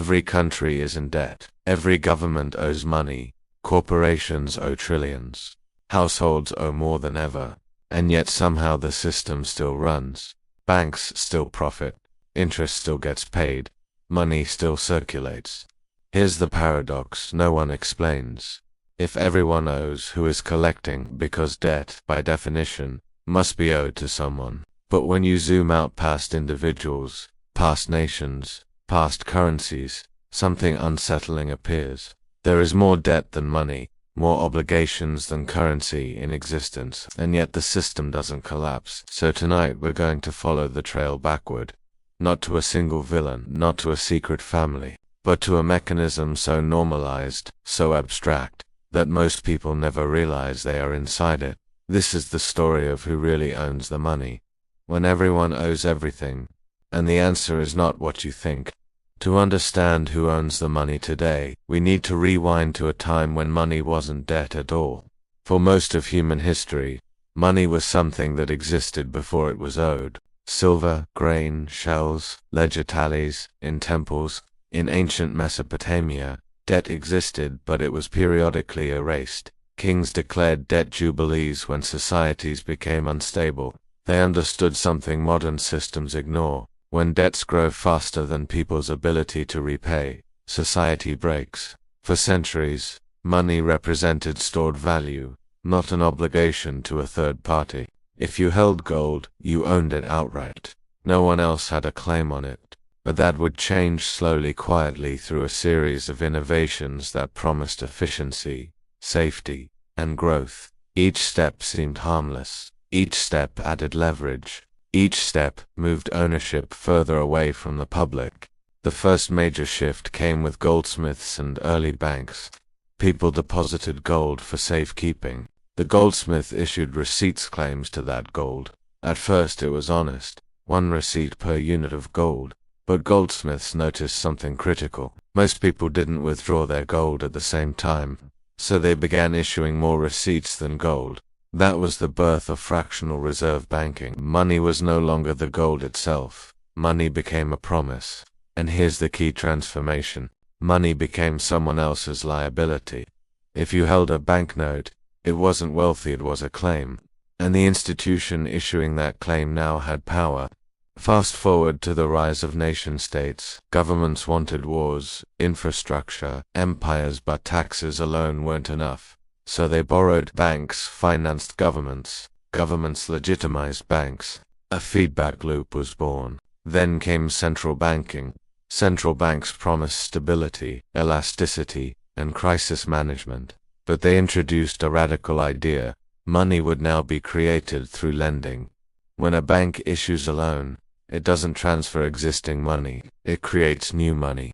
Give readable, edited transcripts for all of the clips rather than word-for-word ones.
Every country is in debt. Every government owes money. Corporations owe trillions. Households owe more than ever. And yet somehow the system still runs. Banks still profit. Interest still gets paid. Money still circulates. Here's the paradox no one explains. If everyone owes, who is collecting? Because debt, by definition, must be owed to someone. But when you zoom out past individuals, past nations, past currencies, something unsettling appears. There is more debt than money, more obligations than currency in existence, and yet the system doesn't collapse. So tonight we're going to follow the trail backward. Not to a single villain, not to a secret family, but to a mechanism so normalized, so abstract, that most people never realize they are inside it. This is the story of who really owns the money, when everyone owes everything, and the answer is not what you think. To understand who owns the money today, we need to rewind to a time when money wasn't debt at all. For most of human history, money was something that existed before it was owed. Silver, grain, shells, ledger tallies, in temples. In ancient Mesopotamia, debt existed, but it was periodically erased. Kings declared debt jubilees when societies became unstable. They understood something modern systems ignore. When debts grow faster than people's ability to repay, society breaks. For centuries, money represented stored value, not an obligation to a third party. If you held gold, you owned it outright. No one else had a claim on it. But that would change slowly, quietly, through a series of innovations that promised efficiency, safety, and growth. Each step seemed harmless. Each step added leverage. Each step moved ownership further away from the public. The first major shift came with goldsmiths and early banks. People deposited gold for safekeeping. The goldsmith issued receipts claims to that gold. At first it was honest, one receipt per unit of gold. But goldsmiths noticed something critical. Most people didn't withdraw their gold at the same time, so they began issuing more receipts than gold. That was the birth of fractional reserve banking. Money was no longer the gold itself. Money became a promise. And here's the key transformation. Money became someone else's liability. If you held a banknote, it wasn't wealthy, it was a claim. And the institution issuing that claim now had power. Fast forward to the rise of nation-states. Governments wanted wars, infrastructure, empires, but taxes alone weren't enough. So they borrowed. Banks financed governments. Governments legitimized banks. A feedback loop was born. Then came central banking. Central banks promised stability, elasticity, and crisis management. But they introduced a radical idea. Money would now be created through lending. When a bank issues a loan, it doesn't transfer existing money, it creates new money.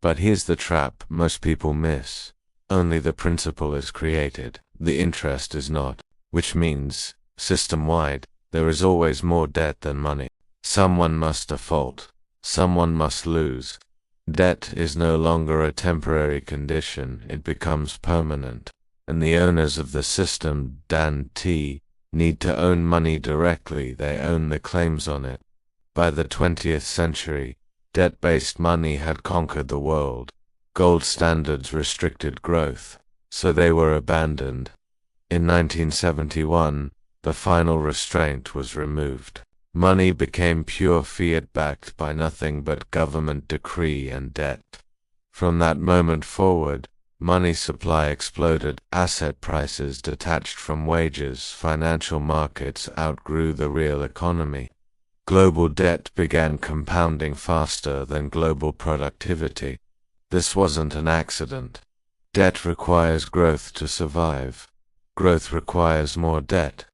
But here's the trap most people miss. Only the principal is created, the interest is not. Which means, system-wide, there is always more debt than money. Someone must default. Someone must lose. Debt is no longer a temporary condition, it becomes permanent. And the owners of the system, Dan T., need to own money directly, they own the claims on it. By the 20th century, debt-based money had conquered the world. Gold standards restricted growth, so they were abandoned. In 1971, the final restraint was removed. Money became pure fiat backed by nothing but government decree and debt. From that moment forward, money supply exploded, asset prices detached from wages, financial markets outgrew the real economy. Global debt began compounding faster than global productivity. This wasn't an accident. Debt requires growth to survive. Growth requires more debt.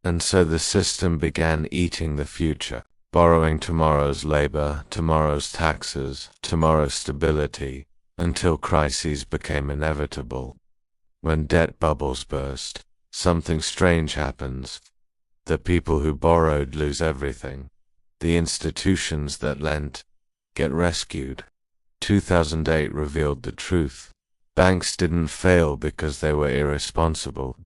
And so the system began eating the future, borrowing tomorrow's labor, tomorrow's taxes, tomorrow's stability, until crises became inevitable. When debt bubbles burst, something strange happens. The people who borrowed lose everything. The institutions that lent get rescued. 2008 revealed the truth. Banks didn't fail because they were irresponsible.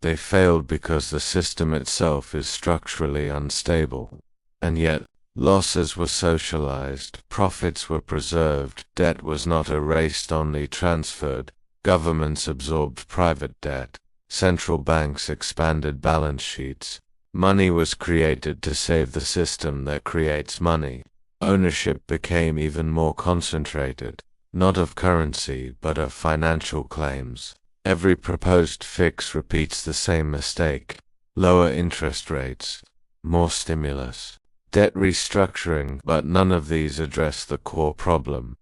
They failed because the system itself is structurally unstable. And yet, Losses were socialized, profits were preserved, debt was not erased, only transferred. Governments absorbed private debt, central banks expanded balance sheets. Money was created to save the system that creates money. Ownership became even more concentrated, not of currency but of financial claims. Every proposed fix repeats the same mistake: lower interest rates, more stimulus, debt restructuring, but none of these address the core problem.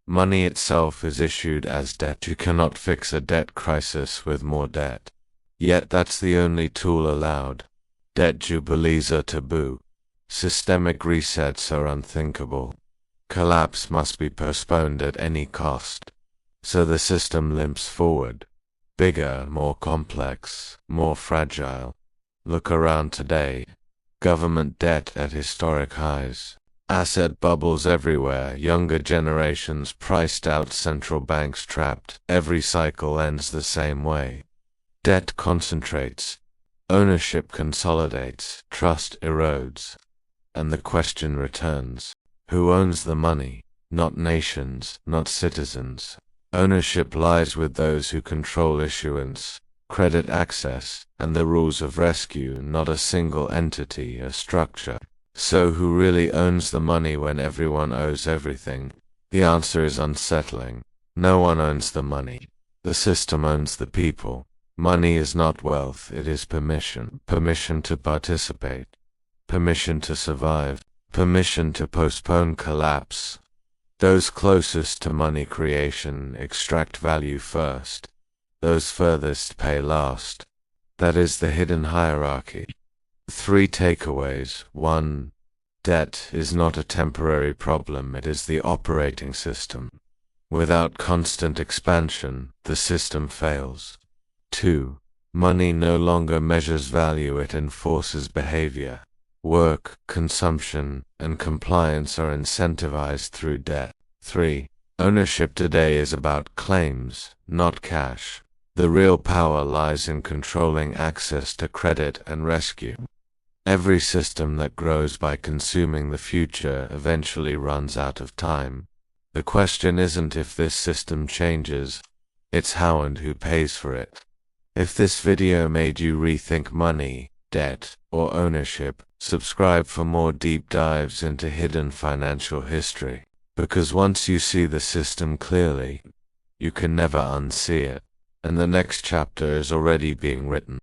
Money itself is issued as debt. You cannot fix a debt crisis with more debt. Yet that's the only tool allowed. Debt jubilees are taboo. Systemic resets are unthinkable. Collapse must be postponed at any cost. So the system limps forward. Bigger, more complex, more fragile. Look around today. Government debt at historic highs. Asset bubbles everywhere, younger generations priced out, central banks trapped. Every cycle ends the same way. Debt concentrates, ownership consolidates, trust erodes. And the question returns: who owns the money? Not nations, not citizens. Ownership lies with those who control issuance, credit access, and the rules of rescue, not a single entity, a structure. So who really owns the money when everyone owes everything? The answer is unsettling. No one owns the money. The system owns the people. Money is not wealth, it is permission. Permission to participate. Permission to survive. Permission to postpone collapse. Those closest to money creation extract value first. Those furthest pay last. That is the hidden hierarchy. 3 takeaways. 1. Debt is not a temporary problem, it is the operating system. Without constant expansion, the system fails. 2. Money no longer measures value, it enforces behavior. Work, consumption, and compliance are incentivized through debt. 3. Ownership today is about claims, not cash. The real power lies in controlling access to credit and rescue. Every system that grows by consuming the future eventually runs out of time. The question isn't if this system changes, it's how and who pays for it. If this video made you rethink money, debt, or ownership, subscribe for more deep dives into hidden financial history. Because once you see the system clearly, you can never unsee it. And the next chapter is already being written.